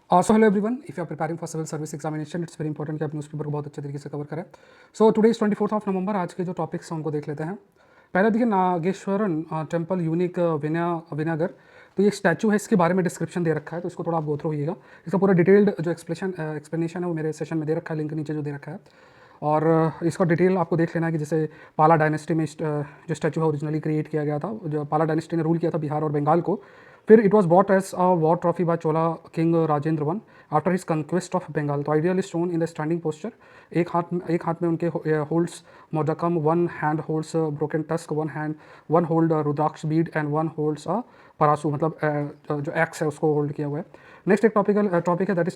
So hello everyone, if you are preparing for civil service examination it's very important कि आप newspaper को बहुत अच्छे तरीके से कवर करें। सो टुडे इज 24 नवंबर। आज के जो टॉपिक्स हैं उनको देख लेते हैं। पहले देखिए, नागेश्वरन टेम्पल यूनिक विनागर। तो ये एक स्टैचू है, इसके बारे में डिस्क्रिप्शन दे रखा है, तो इसको थोड़ा आप गो थ्रू होइएगा। इसका पूरा डिटेल्ड जो एक्सप्लेनेशन है वो मेरे सेशन में दे रखा है, लिंक नीचे जो दे रखा है। और इसका डिटेल आपको देख लेना है कि जैसे पाला डायनेस्टी में जो स्टैचू है ओरिजिनली क्रिएट किया गया था, जो पाला डायनेस्टी ने रूल किया था बिहार और बंगाल को। फिर it was bought as a war trophy by Chola king Rajendra one after his conquest of Bengal. तो ideal stone in the standing posture. एक हाथ में उनके holds modakam, one hand holds broken tusk, one hold rudraksha bead and one holds a parasu, मतलब जो x है उसको hold किया हुआ है। नेक्स्ट एक टॉपिक है that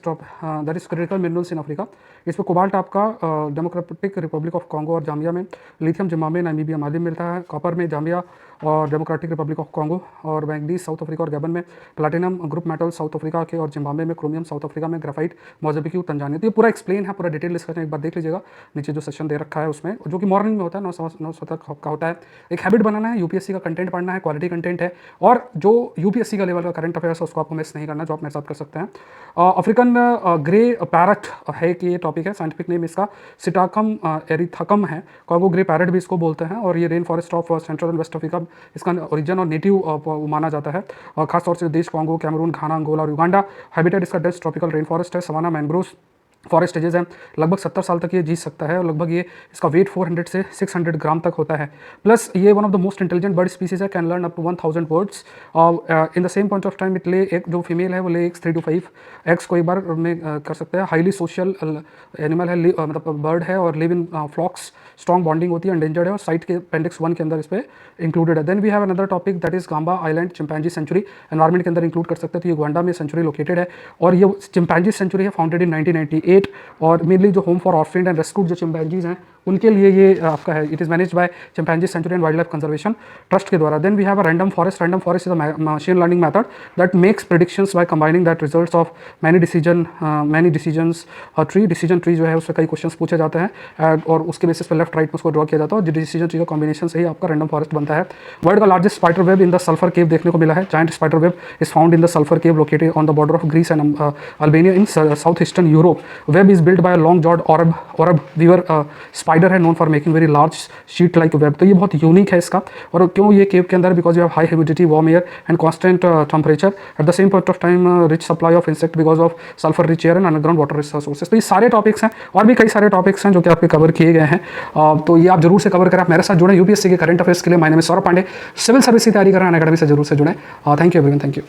is critical minerals in Africa. इसमें कोबाल्ट आपका डेमोक्रेटिक रिपब्लिक ऑफ कॉन्गो और जाम्बिया में, लिथियम जिम्बाब्वे नामीबिया माली में मिलता है, कॉपर में जाम्बिया और डेमोक्रेटिक रिपब्लिक ऑफ कॉन्गो, और मैंगनीज साउथ अफ्रीका और गैबन में, platinum group metal south Africa के और जिम्बाब्वे में, क्रोमियम साउथ अफ्रीका में, ग्राफाइट मोजाम्बिक तंजानिया। तो ये पूरा एक्सप्लेन है, पूरा डिटेल डिस्कशन एक बार देख लीजिएगा। नीचे जो सेशन दे रखा है उसमें, जो कि मॉर्निंग में होता है 9 तक का होता है। एक हैबिट बनाना है, यूपीएससी का कंटेंट पढ़ना है, क्वालिटी कंटेंट है, और जो यूपीएससी का लेवल का करंट अफेयर्स है उसको आपको मिस नहीं करना, जो आप मेरे साथ कर सकते हैं। अफ्रीकन ग्रे पैरट है कि ये टॉपिक है, साइंटिफिक नेम इसका सिटाकम एरिथकम है। कॉन्गो ग्रे पैरट भी इसको बोलते हैं, और ये rain forest of central and west Africa इसका ओरिजिन और नेटिव माना जाता है। खासतौर से देश कॉन्गो, कैमरून, घाना, अंगोला और युगांडा। हैबिटेट इसका डेंस ट्रॉपिकल रेन फॉरेस्ट है, सवाना मैंग्रोव्स फॉरेस्ट एजेस हैं। लगभग 70 साल तक ये जी सकता है, और लगभग ये इसका वेट 400 से 600 ग्राम तक होता है। प्लस ये one of the most intelligent bird species है, can learn up to 1000 words. In the same point of time it ले एक जो फीमेल है वो ले 3 to 5 एग्स को एक बार में कर सकते हैं। हाईली सोशल एनिमल है, मतलब बर्ड है, और लिव इन फ्लॉक्स, स्ट्रॉन्ग बॉन्डिंग होती है, एंडेंजर्ड है, और साइट के अपेंडिक्स 1 के अंदर इस पर इंक्लूडेड है। Then we have another topic that is Gamba island chimpanzee sanctuary, environment के अंदर इंक्लूड कर सकते हैं। तो ये गुआंडा में सेंचुरी लोकेटेड है, और ये चिंपैंजी सेंचुरी है फाउंडेड इन 1998, और मेनली जो home for orphaned and rescued जो चिंपैंजीज हैं उनके लिए ये आपका है। It is managed by chimpanzee sanctuary and wildlife conservation trust के द्वारा। Then we have a random forest is a machine learning method that makes predictions by combining that results of many decisions decision tree जो है उससे कई questions पूछे जाते हैं, और उसके बेसिस पर लेफ्ट राइट में उसको ड्रॉ किया जाता है, और डिसीजन ट्री का कॉम्बिनेशन से ही आपका रैंडम फॉरेस्ट बनता है। वर्ल्ड का largest spider web in the sulphur cave देखने को मिला है। Giant spider web is found in the sulphur cave located on the border of Greece and Albania in south eastern Europe. Web is build by long jawed orb weaver spider है, known for making very large sheet like web. तो ये बहुत unique है इसका, और क्यों ये केव के अंदर, because you have high humidity, warm air and constant temperature, at the same point of time rich supply of insect because of sulphur rich air and underground water resources. तो ये सारे टॉपिक्स हैं, और भी कई सारे टॉपिक्स हैं जो कि आपके कवर किए गए हैं। तो ये आप जरूर से कवर करें, आप मेरे साथ जुड़े यूपीएससी के करंट अफेयर्स के लिए। My name is Saurabh Pandey, civil service की तैयारी कर रहे हैं, अनअकैडमी से जरूर से जुड़े। Thank you everyone, thank you.